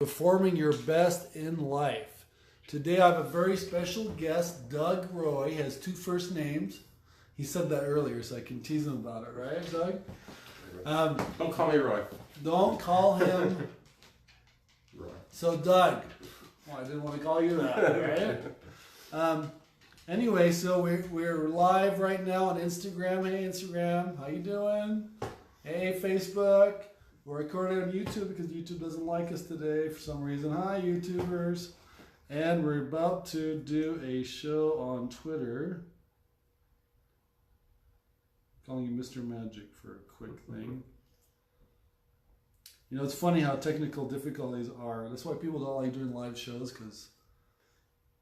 Performing your best in life. Today I have a very special guest, Doug Roy. Has two first names. He said that earlier, so I can tease him about it, right, Doug? Don't call me Roy. Don't call him Roy. So Doug. Well, I didn't want to call you that, right? Anyway, so we're live right now on Instagram. Hey Instagram, how you doing? Hey Facebook. We're recording on YouTube because YouTube doesn't like us today for some reason. Hi YouTubers. And we're about to do a show on Twitter. Calling you Mr. Magic for a quick thing. You know, it's funny how technical difficulties are. That's why people don't like doing live shows, because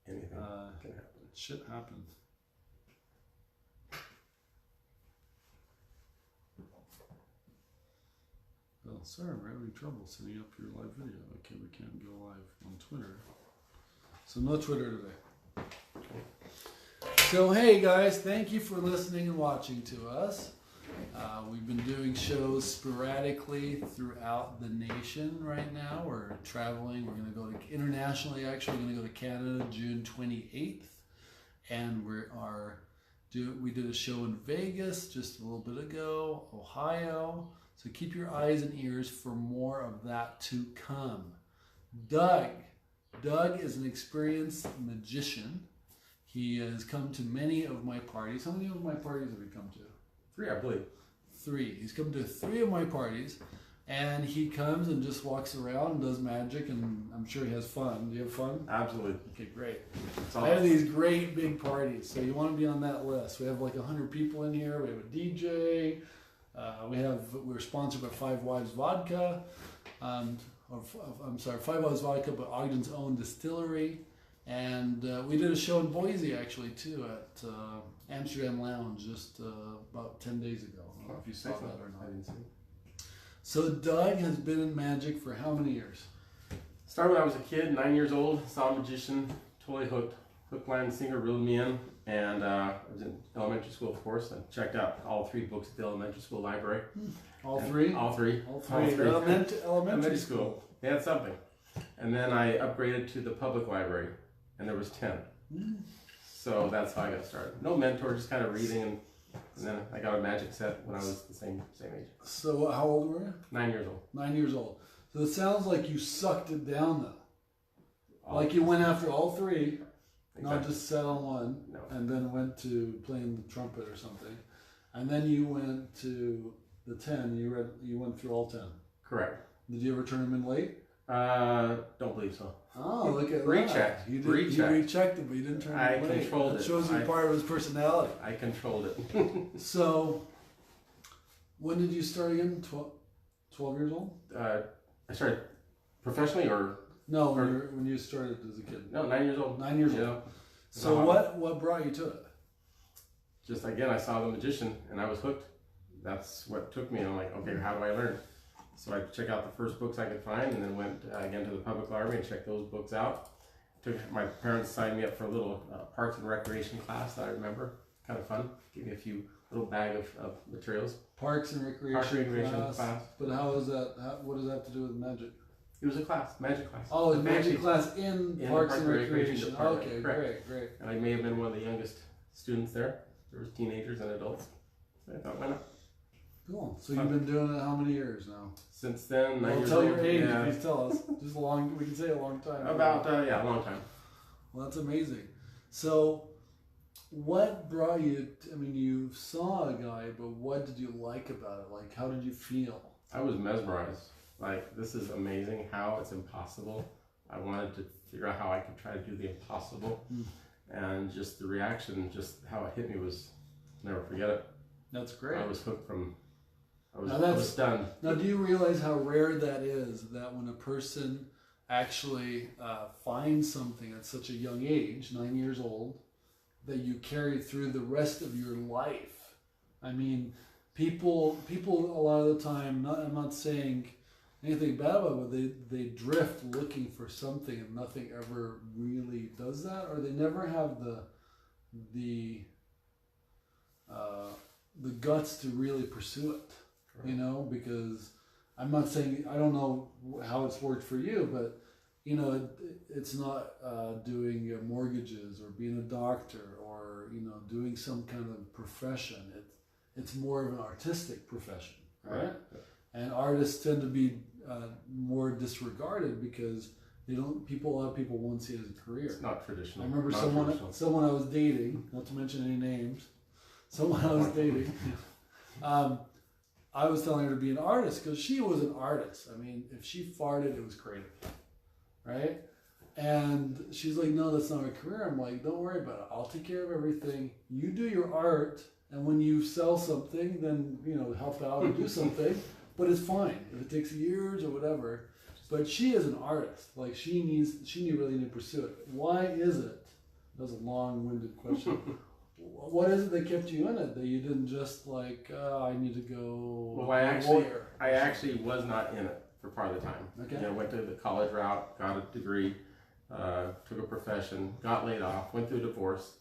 anything can happen. Shit happens. Oh, sorry, we're having trouble setting up your live video. Okay, we can't go live on Twitter. So no Twitter today. So hey guys, thank you for listening and watching to us. We've been doing shows sporadically throughout the nation right now. We're traveling. We're going to go to internationally. Actually, we're going to go to Canada June 28th, and we did a show in Vegas just a little bit ago, Ohio. So keep your eyes and ears for more of that to come. Doug is an experienced magician. He has come to many of my parties. How many of my parties have he come to? 3, I believe. 3. He's come to 3 of my parties, and he comes and just walks around and does magic, and I'm sure he has fun. Do you have fun? Absolutely. Okay, great. Awesome. I have these great big parties, so you want to be on that list. We have like 100 people in here. We have a DJ. We're sponsored by Five Wives Vodka. I'm sorry, Five Wives Vodka, but Ogden's own distillery. And we did a show in Boise actually too at Amsterdam Lounge just about 10 days ago. I don't know if you saw that or not. I didn't see it. So Doug has been in magic for how many years? Started when I was a kid, 9 years old, saw a magician, totally hooked. Hook, line, and sinker reeled me in. And I was in elementary school, of course. I checked out all 3 books at the elementary school library. All 3? All 3. All 3. Elementary school. They had something. And then I upgraded to the public library, and there was 10. So that's how I got started. No mentor, just kind of reading, and then I got a magic set when I was the same age. So how old were you? 9 years old. 9 years old. So it sounds like you sucked it down though. Like you went after all 3. Exactly. Not just sat on one, no. And then went to playing the trumpet or something, and then you went to the 10. You went through all 10. Correct. Did you ever turn them in late? Don't believe so. Oh, look at Rechecked. that. You rechecked it, but you didn't turn them in late. I controlled it. That shows you part of his personality. I controlled it. So, when did you start again? 12 years old? I started professionally or? No, when you started as a kid. No, 9 years old. 9 years old. So what brought you to it? Just again, I saw the magician and I was hooked. That's what took me. And I'm like, okay, how do I learn? So I checked out the first books I could find, and then went again to the public library and checked those books out. My parents signed me up for a little Parks and Recreation class that I remember. Kind of fun. Gave me a few little bag of materials. Parks and Recreation class. But how is that? What does that have to do with magic? It was a class, magic class. Oh, a magic class in Parks and Recreation. Okay, correct. Great. And I may have been one of the youngest students there. There was teenagers and adults. So I thought, why not? Cool. So you've been doing it how many years now? Since then, 9 years tell old. Your age. Yeah. Please tell us. Just a long. We can say a long time. About a long time. Well, that's amazing. So, what brought you? I mean, you saw a guy, but what did you like about it? Like, how did you feel? I was mesmerized. Like, this is amazing. How it's impossible. I wanted to figure out how I could try to do the impossible, and just the reaction, just how it hit me was, never forget it. That's great. I was hooked from. I was stunned. Now, do you realize how rare that is? That when a person actually finds something at such a young age, 9 years old, that you carry through the rest of your life. I mean, people a lot of the time. I'm not saying anything bad about it, but they drift looking for something, and nothing ever really does that, or they never have the guts to really pursue it. You know, because I'm not saying, I don't know how it's worked for you, but you know, it's not doing mortgages or being a doctor or, you know, doing some kind of profession. It's more of an artistic profession, right? And artists tend to be more disregarded because a lot of people won't see it as a career. It's not traditional. I remember someone I was dating, not to mention any names, someone I was dating, I was telling her to be an artist because she was an artist. I mean, if she farted, it was creative, right? And she's like, no, that's not a career. I'm like, don't worry about it. I'll take care of everything. You do your art, and when you sell something, then, you know, help out or do something. But it's fine if it takes years or whatever. But she is an artist. Like, she really need to pursue it. Why is it? That was a long-winded question. What is it that kept you in it that you didn't just like, I need to go? Well, I actually was not in it for part of the time. Okay. You know, went to the college route, got a degree, took a profession, got laid off, went through a divorce,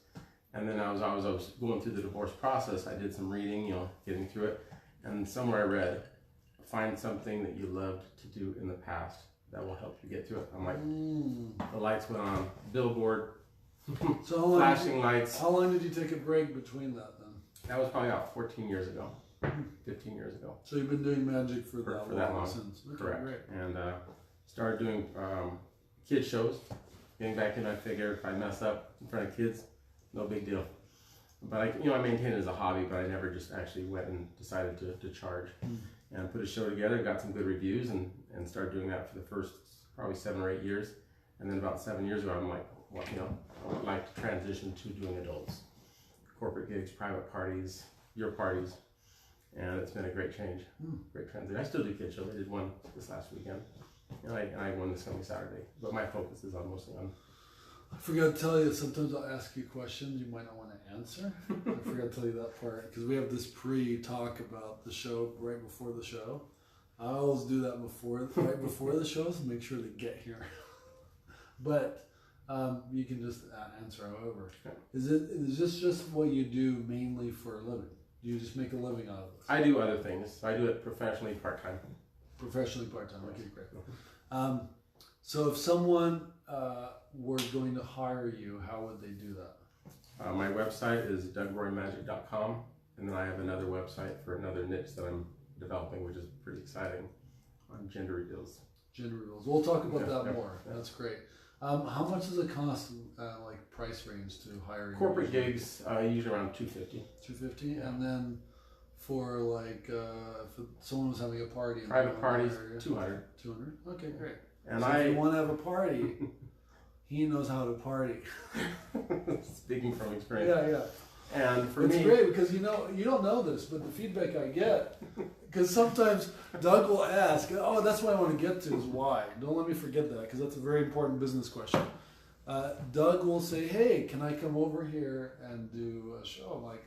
and then I was going through the divorce process. I did some reading, you know, getting through it, and somewhere I read, find something that you loved to do in the past that will help you get through it. I'm like, the lights went on, billboard, so flashing lights. How long did you take a break between that then? That was probably about 14 years ago, 15 years ago. So you've been doing magic for that long since? Okay, correct. Great. And started doing kid shows, getting back in. I figured if I mess up in front of kids, no big deal. But I maintained it as a hobby, but I never just actually went and decided to charge. And put a show together, got some good reviews, and started doing that for the first probably 7 or 8 years. And then about 7 years ago, I'm like, well, you know, I would like to transition to doing adults. Corporate gigs, private parties, your parties. And it's been a great change, great transition. I still do kid shows. I did one this last weekend. And I won this coming Saturday. But my focus is mostly on... I forgot to tell you, sometimes I'll ask you questions you might not want to answer. I forgot to tell you that part, because we have this pre-talk about the show right before the show. I always do that right before the show to make sure they get here. But you can just answer however. Is this just what you do mainly for a living? Do you just make a living out of this? I do other things. I do it professionally part-time. Professionally part-time, okay, great. So if someone were going to hire you, how would they do that? My website is dougroymagic.com, and then I have another website for another niche that I'm developing, which is pretty exciting, on gender reveals. Gender reveals. We'll talk about that more. Yeah. That's great. How much does it cost, like price range to hire you? Corporate gigs, usually around $250. $250, yeah. And then for like if someone was having a party, private parties, $200. $200. Okay, great. And so if you want to have a party, he knows how to party. Speaking from experience. Yeah, yeah. And for it's me, great because you don't know this, but the feedback I get, because sometimes Doug will ask, oh, that's what I want to get to is why. Don't let me forget that, because that's a very important business question. Doug will say, hey, can I come over here and do a show? I'm like,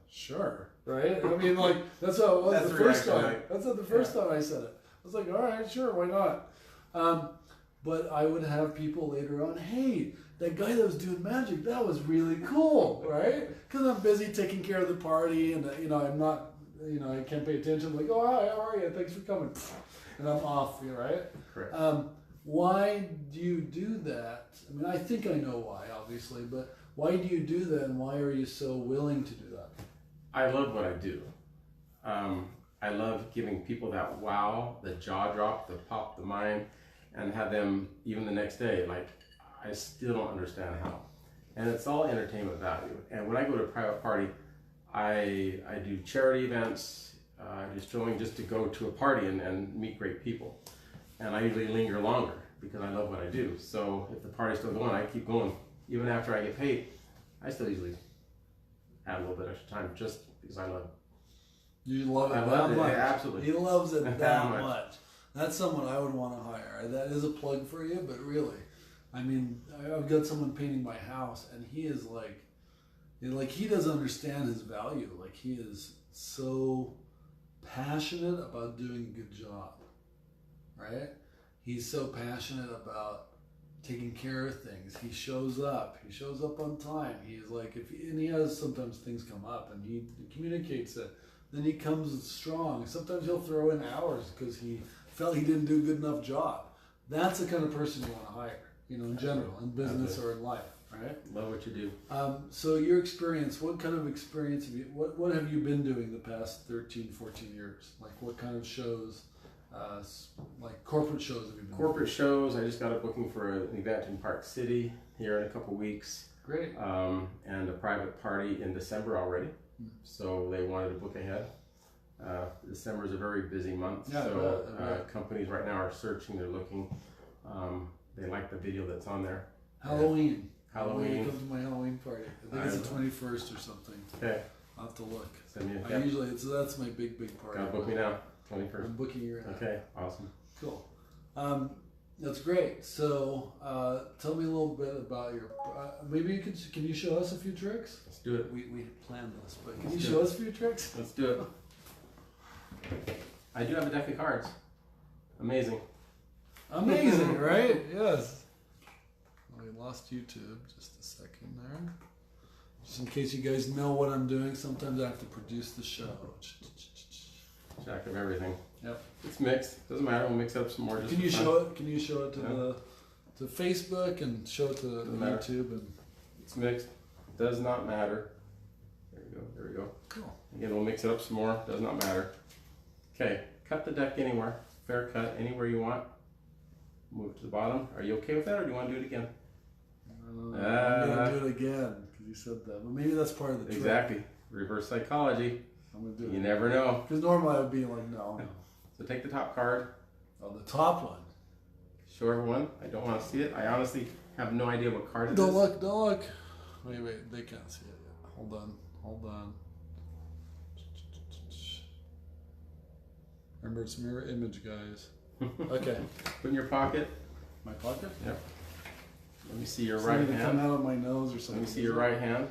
sure, right? I mean, like, that's how it was the first time. That's not the first time I said it. I was like, all right, sure, why not? But I would have people later on, hey, that guy that was doing magic, that was really cool, right? Because I'm busy taking care of the party, and I'm not, I can't pay attention. I'm like, oh, hi, how are you? Thanks for coming, and I'm off, right? Correct. Why do you do that? I mean, I think I know why, obviously, but why do you do that, and why are you so willing to do that? I love what I do. I love giving people that wow, the jaw drop, the pop the mind, and have them even the next day like, I still don't understand how. And it's all entertainment value. And when I go to a private party, I do charity events, just filming just to go to a party and meet great people. And I usually linger longer because I love what I do. So if the party's still going, I keep going. Even after I get paid, I still usually add a little bit extra time just because I love it. You love it that much. Absolutely. He loves it that much. That's someone I would want to hire. That is a plug for you, but really. I mean, I've got someone painting my house, and he is like he doesn't understand his value. Like, he is so passionate about doing a good job, right? He's so passionate about taking care of things. He shows up on time. He's like, and he has sometimes things come up, and he communicates it. Then he comes strong. Sometimes he'll throw in hours because he felt he didn't do a good enough job. that's the kind of person you want to hire, you know, in general, in business or in life, right? Love what you do. So your experience, what kind of experience have you, what have you been doing the past 13, 14 years? Like what kind of shows, like corporate shows have you been Corporate shows, I just got a booking for an event in Park City here in a couple weeks. Great. And a private party in December already. So they wanted to book ahead. December is a very busy month, Yeah, so I bet. companies right now are searching, they're looking. They like the video that's on there. Halloween. Halloween. Come to my Halloween party. I think it's the 21st or something. Okay. I'll have to look. Send me I usually, that's my big party. Gotta book me now, 21st. I'm booking you right now. Okay, awesome. Cool. That's great. So, tell me a little bit about your. Maybe you can you show us a few tricks? Let's do it. We planned this, but can Let's you do show it. us a few tricks? Let's do it. I do have a deck of cards. Amazing. Amazing, right? Yes. We lost YouTube. Just a second there. Just in case you guys know what I'm doing, sometimes I have to produce the show. Jack of everything. Yep. It's mixed. Doesn't matter. We'll mix it up some more. Just Can you for fun. show it? Can you show it to Facebook and show it to Doesn't matter. YouTube and? It's mixed. Does not matter. There we go. There we go. Cool. Again, we'll mix it up some more. Does not matter. Okay. Cut the deck anywhere. Fair cut anywhere you want. Move to the bottom. Are you okay with that, or do you want to do it again? I'm gonna do it again because you said that, but maybe that's part of the trick. Exactly. Reverse psychology. I'm gonna do it. You never know. Because normally I would be like, no. So take the top card. Oh, the top one. Show everyone. I don't want to see it. I honestly have no idea what card it is. Don't look. Don't look. Wait. They can't see it yet. Hold on. Remember, it's mirror image, guys. Okay. Put in your pocket. My pocket? Yep. Let me see your It's right gonna come hand. out of my nose or something. Let me see your right hand.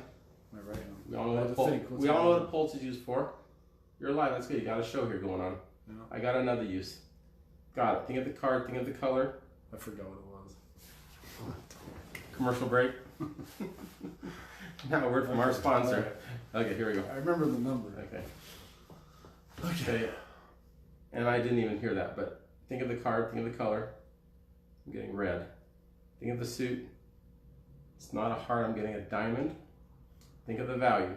My right hand. We all know I what had a to think, pulse. what's We all my know what hand? a pulse is used for. You're alive. That's good. You got a show here going on. Yeah. I got another use. Got it. Think of the card. Think of the color. I forgot what it was. Commercial break. Now a word from our sponsor. Okay, here we go. I remember the number. Okay. Okay. And I didn't even hear that, but think of the card, think of the color. I'm getting red. Think of the suit. It's not a heart, I'm getting a diamond. Think of the value.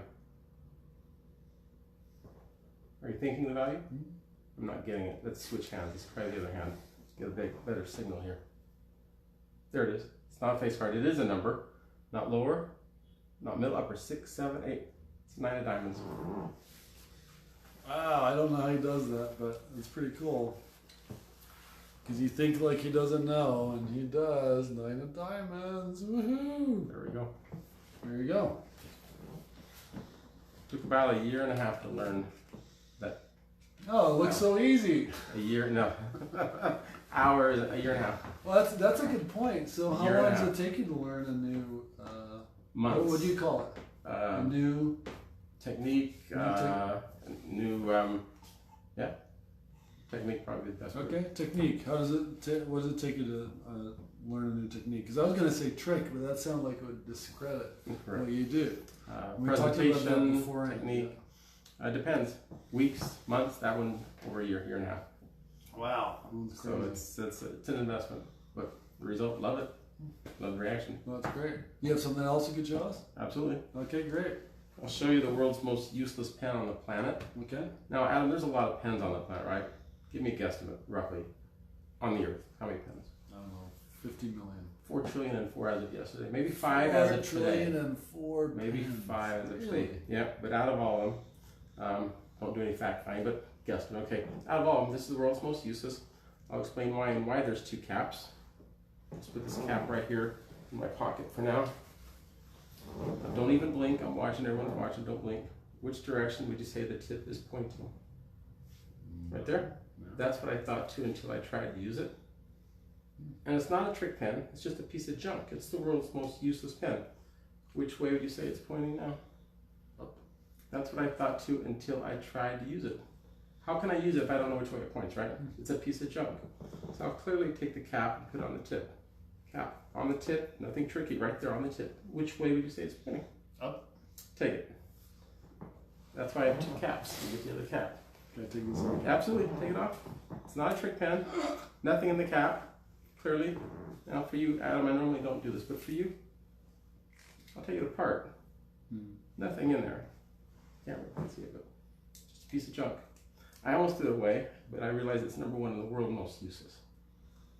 Are you thinking the value? I'm not getting it. Let's switch hands. Let's try the other hand. Get a better signal here. There it is. It's not a face card. It is a number. Not lower, not middle, upper. 6, 7, 8. It's 9 of diamonds. Wow, I don't know how he does that, but it's pretty cool. Because you think like he doesn't know, and he does. 9 of diamonds. Woohoo! There we go. There you go. Took about a year and a half to learn that. Oh, it looks so easy. A year, no. Hours, a year and a half. Well, that's a good point. So how Year and long a does it take you to learn a new, Months. what do you call it? A new, Technique, New technique probably the best word. okay, technique. How does it, what does it take you to learn a new technique? Because I was going to say trick, but that sounded like it would discredit Correct. what you do. We talked about that Presentation, before. technique, depends. Weeks, months, that one over a year, year and a half. Wow. So it's an investment, but the result, love it. Love the reaction. Well, that's great. You have something else you could show us? Absolutely. Okay, great. I'll show you the world's most useless pen on the planet. Okay. Now, Adam, there's a lot of pens on the planet, right? Give me a guesstimate, roughly, on the Earth. How many pens? I don't know, 50 million. 4 trillion and 4 as of yesterday. Maybe 5 as of 4 today. trillion and 4 Maybe pens. 5 as of Really? today. Yeah, but out of all of them, don't do any fact finding, but guesstimate. Okay, out of all of them, this is the world's most useless. I'll explain why and why there's 2 caps. Let's put this cap right here in my pocket for now. Don't even blink. I'm watching. Everyone's watching. Don't blink. Which direction would you say the tip is pointing? Right there? Yeah. That's what I thought too until I tried to use it. And it's not a trick pen. It's just a piece of junk. It's the world's most useless pen. Which way would you say it's pointing now? Up. That's what I thought too until I tried to use it. How can I use it if I don't know which way it points, right? It's a piece of junk. So I'll clearly take the cap and put it on the tip. Cap on the tip, nothing tricky, right there on the tip. Which way would you say it's pointing? Up. Take it. That's why I have 2 caps. You get the other cap. Can I take this off? Absolutely, take it off. It's not a trick pen. Nothing in the cap. clearly. Now for you, Adam, I normally don't do this, but for you, I'll take it apart. Nothing in there. Can't really see it, but just a piece of junk. I almost threw it away, but I realized it's number 1 in the world, most useless.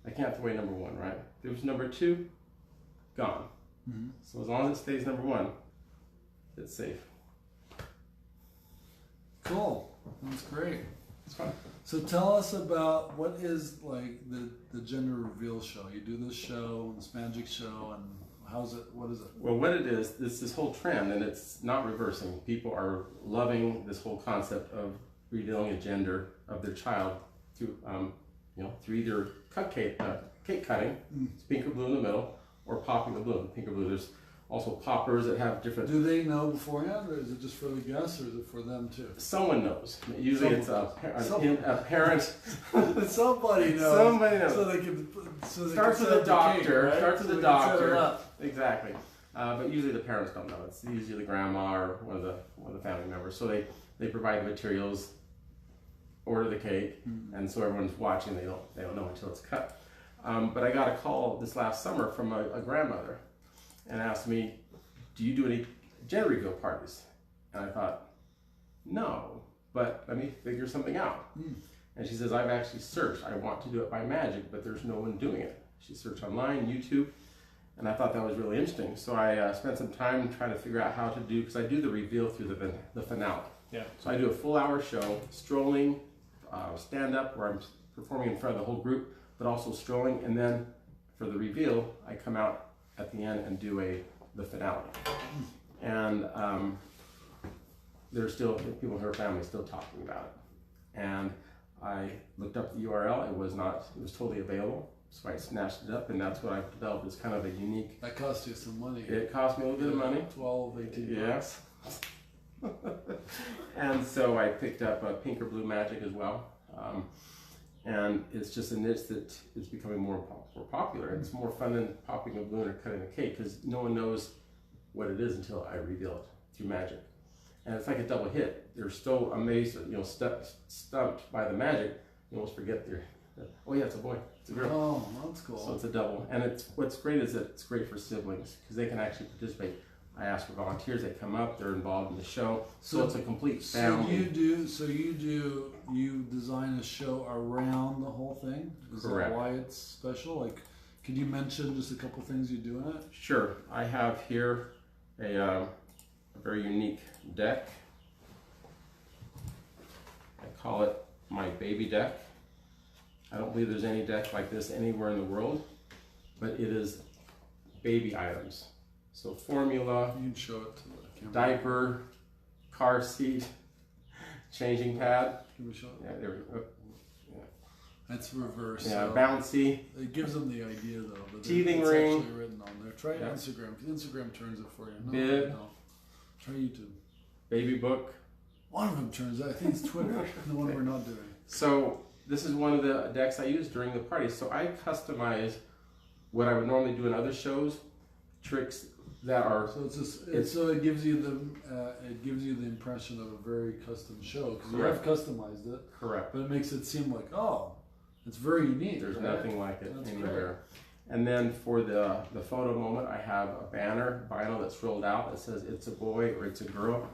I can't throw away number 1, right? If it was number 2, gone. So as long as it stays number 1, it's safe. Cool. That's great. It's fun. So tell us about what is like the gender reveal show. You do this show, this magic show, and how's it? What is it? Well, what it is, it's this whole trend, and it's not reversing. People are loving this whole concept of revealing a gender of their child through, through either cake cutting, it's pink or blue in the middle, or popping the balloon, pink or blue. There's also poppers that have different. Do they know beforehand, or is it just for the guests, or is it for them too? Someone knows. Usually it's a parent. Somebody knows. Somebody knows. So they can. Starts with a doctor. Cake, right? Starts with so a doctor. up. Exactly. But usually the parents don't know. It's usually the grandma or one of the family members. So they provide the materials, order the cake, and so everyone's watching. They don't know until it's cut. But I got a call this last summer from a grandmother, and asked me, "Do you do any gender reveal parties?" And I thought, no, but let me figure something out. And she says, "I've actually searched. I want to do it by magic, but there's no one doing it." She searched online, YouTube, and I thought that was really interesting. So I spent some time trying to figure out how to do, because I do the reveal through the finale. Yeah. So I do a full hour show, strolling, stand up, where I'm performing in front of the whole group, but also strolling, and then for the reveal, I come out at the end and do the finale. And there's still people in her family still talking about it. And I looked up the URL. It was totally available. So I snatched it up, and that's what I've developed. It's kind of a unique. That cost you some money. It cost me a little bit of money. 12, 18 bucks. And so I picked up pink or blue magic as well. And it's just a niche that is becoming more popular. It's more fun than popping a balloon or cutting a cake, because no one knows what it is until I reveal it through magic. And it's like a double hit. They're so amazed, stumped by the magic, you almost forget oh yeah, it's a boy, it's a girl. Oh, that's cool. So it's a double. And what's great is that it's great for siblings, because they can actually participate. I ask for volunteers, they come up, they're involved in the show. So it's a complete family. You design a show around the whole thing? Is Correct. that why it's special? Like, could you mention just a couple things you do in it? Sure. I have here a very unique deck. I call it my baby deck. I don't believe there's any deck like this anywhere in the world, but it is baby items. So formula, You can show it to the camera. diaper, car seat, changing pad. Can we show it? Yeah, there we go. That's reverse. Yeah, so bouncy. it gives them the idea though. But Teething it's ring. actually written on there. Try Yeah. Instagram. Instagram turns it for you. No, Bib. no. Try YouTube. Baby book. One of them turns out. I think it's Twitter. The one we're not doing. So this is one of the decks I use during the party. So I customize what I would normally do in other shows, tricks that are. So so it gives you the impression of a very custom show, because you have customized it, Correct. but it makes it seem like, oh, it's very unique. There's right? nothing like it That's anywhere. And then for the photo moment, I have a banner, vinyl that's rolled out that says it's a boy or it's a girl.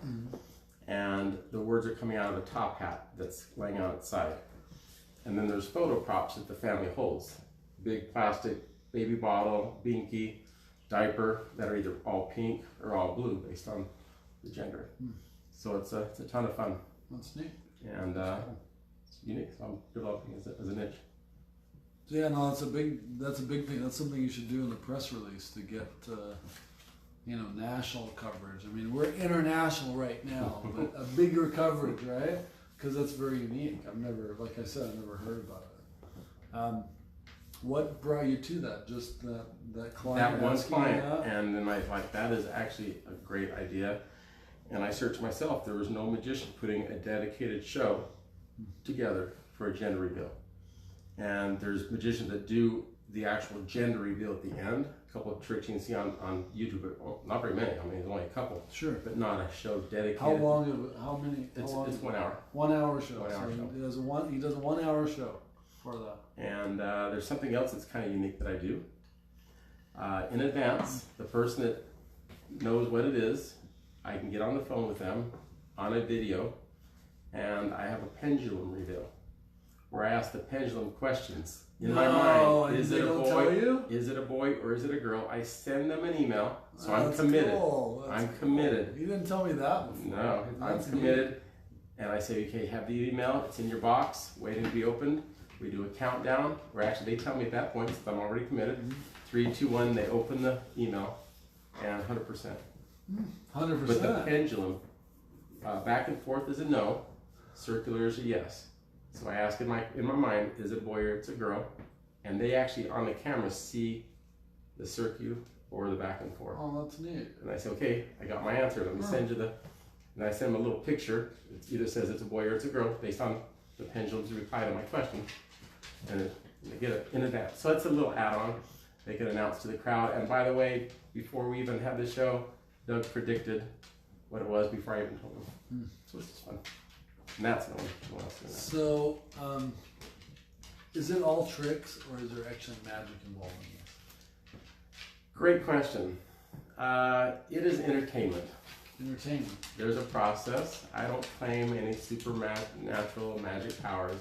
And the words are coming out of the top hat that's laying on its side. And then there's photo props that the family holds. Big plastic baby bottle, binky, diaper that are either all pink or all blue based on the gender. So it's a ton of fun. That's neat. And it's unique, so I'm developing as a niche. So yeah, no, that's a big thing. That's something you should do in the press release to get national coverage. I mean, we're international right now, but a bigger coverage, right? Because that's very unique. I've never heard about it. What brought you to that? Just that client? That one asking client, that? and then I thought that is actually a great idea. And I searched myself. There was no magician putting a dedicated show together for a gender reveal. And there's magicians that do the actual gender reveal at the end. A couple of tricks you can see on YouTube, but not very many. I mean, there's only a couple. Sure. But not a show dedicated. How long? How many? It's 1 hour. 1 hour show. 1 hour show. He does a 1 hour show for that. And there's something else that's kind of unique that I do. In advance, the person that knows what it is, I can get on the phone with them on a video, and I have a pendulum reveal where I ask the pendulum questions. In my mind, is it a boy? Is it a boy or is it a girl? I send them an email, so I'm committed. Cool. I'm committed. You didn't tell me that before. No, I'm committed. And I say, okay, have the email. It's in your box, waiting to be opened. We do a countdown, or actually they tell me at that point, since I'm already committed. 3, 2, 1, they open the email, and 100%. 100%. But the pendulum, back and forth is a no, circular is a yes. So I ask in my mind, is it a boy or it's a girl? And they actually on the camera see the circular or the back and forth. Oh, that's neat. And I say, okay, I got my answer. Let me send you the, and I send them a little picture. It either says it's a boy or it's a girl based on the pendulum's reply to my question. And they get it in advance. So it's a little add-on. They can announce to the crowd. And by the way, before we even had the show, Doug predicted what it was before I even told him. So it's just fun. And that's no one else doing that. So, is it all tricks, or is there actually magic involved in this? Great question. It is entertainment. Entertainment. There's a process. I don't claim any supernatural magic powers.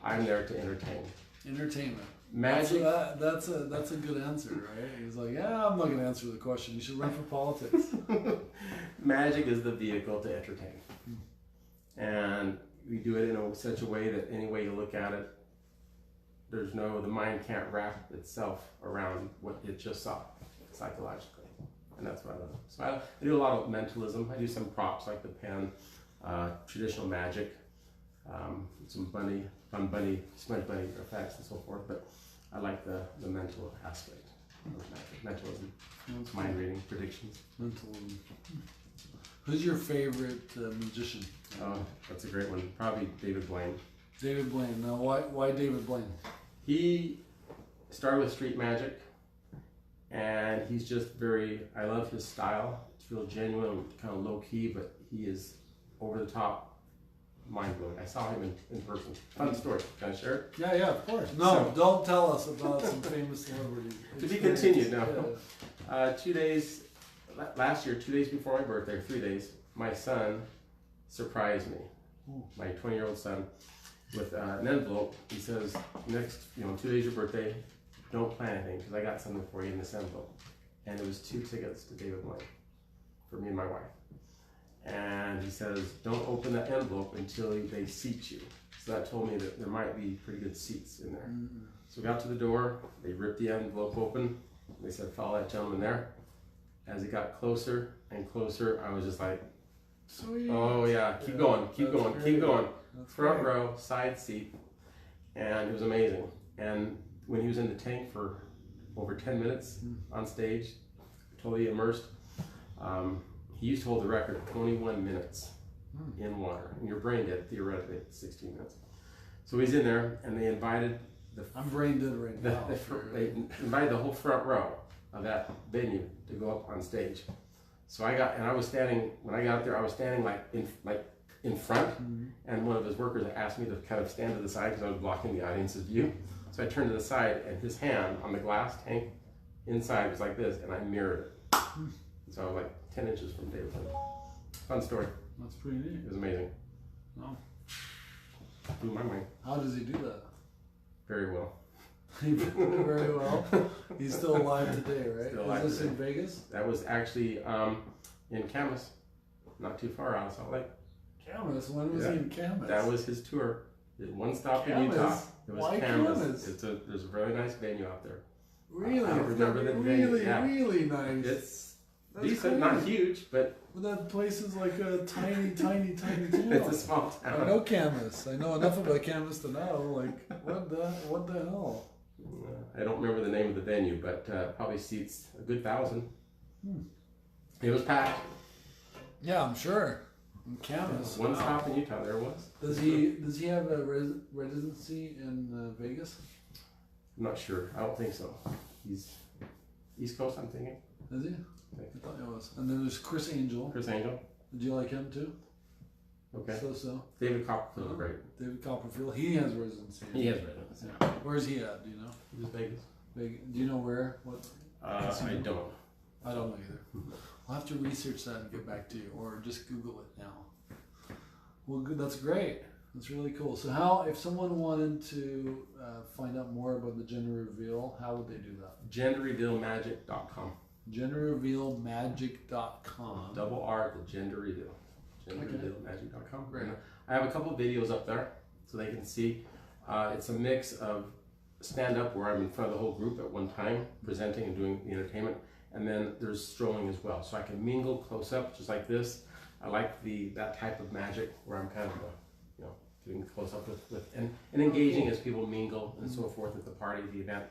I'm there to entertain. Entertainment. Magic. That's a good answer, right? He's like, yeah, I'm not going to answer the question. You should run for politics. Magic is the vehicle to entertain. And we do it in such a way that any way you look at it, the mind can't wrap itself around what it just saw psychologically. And that's what I love. So I do a lot of mentalism. I do some props like the pen, traditional magic, some fun bunny, smudge bunny effects and so forth. But I like the mental aspect of magic, mentalism, mind reading, predictions. Mentalism. Who's your favorite magician? Oh, that's a great one. Probably David Blaine. David Blaine. Now, why David Blaine? He started with street magic, and he's just I love his style. It's real genuine, kind of low key, but he is over the top, mind blowing. I saw him in person. Fun story. Can I share it? Yeah, of course. No, don't tell us about some famous celebrity. To be continued now. Yeah. 2 days, last year, 2 days before my birthday, 3 days, my son surprised me, my 20-year-old son, with an envelope. He says, next, 2 days your birthday, don't plan anything, because I got something for you in this envelope. And it was 2 tickets to David Blaine for me and my wife. And he says, don't open that envelope until they seat you. So that told me that there might be pretty good seats in there. So we got to the door, they ripped the envelope open, they said, follow that gentleman there. As it got closer and closer, I was just like, sweet. Oh yeah, keep going, keep going. That's Front great. row, side seat, and it was amazing. And when he was in the tank for over 10 minutes on stage, totally immersed, he used to hold the record 21 minutes in water. And you're brain dead theoretically at 16 minutes. So he's in there, and they invited I'm brain dead right now. They invited the whole front row of that venue to go up on stage. So I was standing, when I got up there, I was standing in front, and one of his workers asked me to kind of stand to the side because I was blocking the audience's view. So I turned to the side, and his hand on the glass tank inside was like this, and I mirrored it. So I was like 10 inches from David Blaine. Fun story. That's pretty neat. It was amazing. Oh. Blew my mind. How does he do that? Very well. Very well. He's still alive today, right? Still alive Is this today. in Vegas? That was actually in Camas, not too far out of Salt Lake. Camas? When was he in Camas? That was his tour. He did one stop in Camas? Utah. It was Why Camas. Camas? There's a really nice venue out there. Really? I don't remember the venue. Really, Yeah. really nice. It's That's decent, crazy. not huge, but But that place is like a tiny town. it's a small town. I know Camas. I know enough about Camas to know, like, what the hell? I don't remember the name of the venue, but probably seats a good 1,000. It was packed. Yeah, I'm sure. In Camas. One stop in Utah, there was. Does he have a residency in Vegas? I'm not sure. I don't think so. He's East Coast, I'm thinking. Is he? I thought he was. And then there's Chris Angel. Chris Angel. Did you like him too? Okay. So. David Copperfield, great. David Copperfield, he has residency. He has residency. Yeah. Where's he at? Do you know? He's Vegas. Do you know where? What? I don't. I don't know either. I'll have to research that and get back to you, or just Google it now. Well, good. That's great. That's really cool. So, how, if someone wanted to find out more about the gender reveal, how would they do that? GenderRevealMagic.com. GenderRevealMagic.com. Double R, the gender reveal. GenderRevealMagic.com. Great. I have a couple of videos up there so they can see. It's a mix of stand up where I'm in front of the whole group at one time, presenting and doing the entertainment, and then there's strolling as well. So I can mingle close up just like this. I like that type of magic where I'm kind of doing close up and engaging as people mingle and so forth at the party, the event.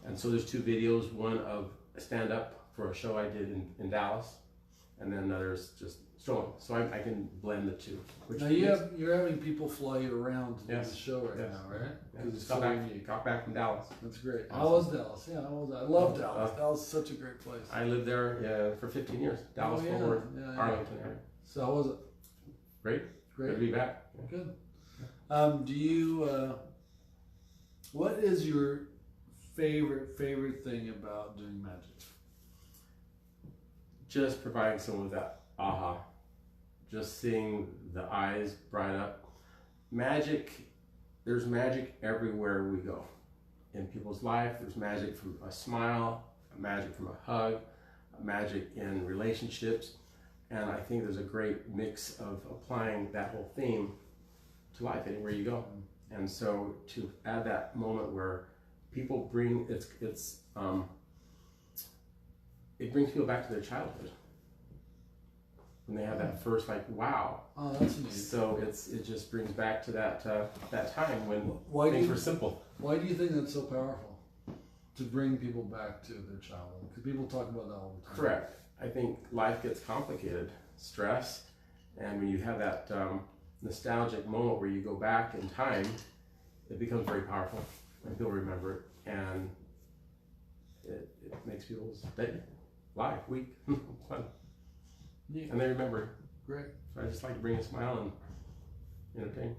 And so there's two videos, one of stand up for a show I did in Dallas, and then there's just strolling. So I can blend the two. Now you're having people fly you around to do the show right now, right? Because it's got back from Dallas. That's great. Awesome. How was Dallas? Yeah, I love Dallas. Dallas is such a great place. I lived there for 15 years. Dallas, Fort Worth, Arlington area. So how was it? Great. Good to be back. Yeah. Good. Do you? What is your favorite thing about doing magic? Just providing someone with that aha. Just seeing the eyes bright up. Magic, there's magic everywhere we go. In people's life, there's magic from a smile, magic from a hug, magic in relationships. And I think there's a great mix of applying that whole theme to life anywhere you go. And so to add that moment where people bring, it brings people back to their childhood. When they have that first wow. Oh, that's neat. So it just brings back to that time when things were simple. Why do you think that's so powerful? To bring people back to their childhood? Because people talk about that all the time. Correct. I think life gets complicated, stress, and when you have that nostalgic moment where you go back in time, it becomes very powerful, and people remember it, and it makes people's day, life, week fun. Yeah. And they remember. Great. So I just like to bring a smile and entertain.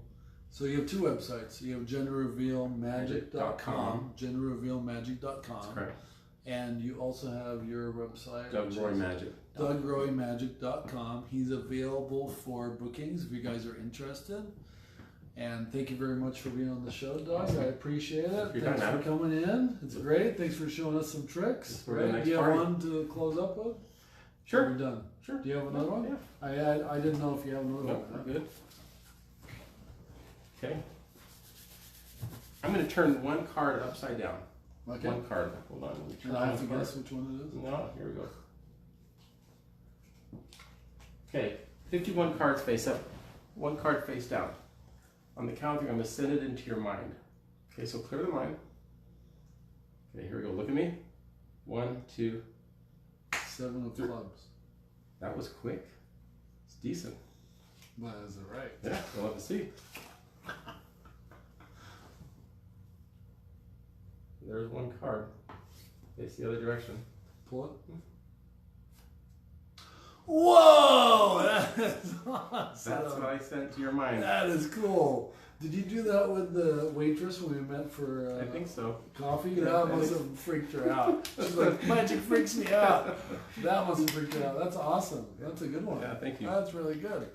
So you have two websites. You have GenderRevealMagic.com. GenderRevealMagic.com. That's correct. And you also have your website. Doug Roy Magic. DougRoyMagic.com. He's available for bookings if you guys are interested. And thank you very much for being on the show, Doug. I appreciate it. Thanks for coming in. It's great. Thanks for showing us some tricks. Right? Do you have one to close up with? Sure. We're done. Sure. Do you have another one? Yeah. I didn't know if you have another one. We're good. Okay. I'm going to turn one card upside down. Okay. One card. Hold on. And I have to guess which one it is? No, here we go. Okay. 51 cards face up. One card face down. On the count of three, I'm going to send it into your mind. Okay, so clear the mind. Okay, here we go. Look at me. 1, 2, 7 of clubs. That was quick. It's decent. Well, is it right? Yeah, we'll have to see. There's one card. Face the other direction. Pull it. Whoa! That is awesome. That's what I sent to your mind. That is cool. Did you do that with the waitress when we met for I think so. Coffee? That must have freaked her out. She's like, magic freaks me out. That must have freaked her out. That's awesome. That's a good one. Yeah, thank you. That's really good.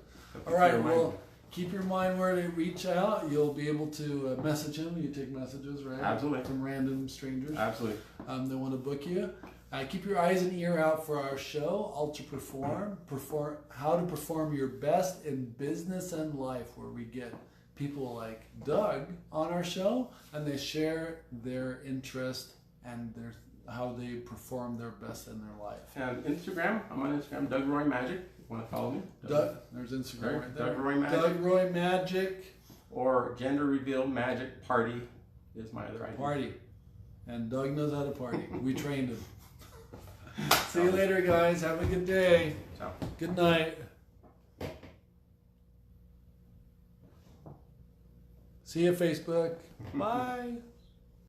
All right, well, keep your mind where to reach out. You'll be able to message him. You take messages, right? Absolutely. From random strangers. Absolutely. They want to book you. Keep your eyes and ear out for our show, Ultraperform. How to perform your best in business and life, where we get people like Doug on our show, and they share their interest and how they perform their best in their life. And Instagram, I'm on Instagram, Doug Roy Magic. Want to follow me? Doug, there's Instagram right there. Doug Roy Magic. Doug Roy Magic. Or Gender Reveal Magic Party is my other idea. Party. And Doug knows how to party. We trained him. See you later, guys. Have a good day. Ciao. Good night. See you, Facebook. Bye.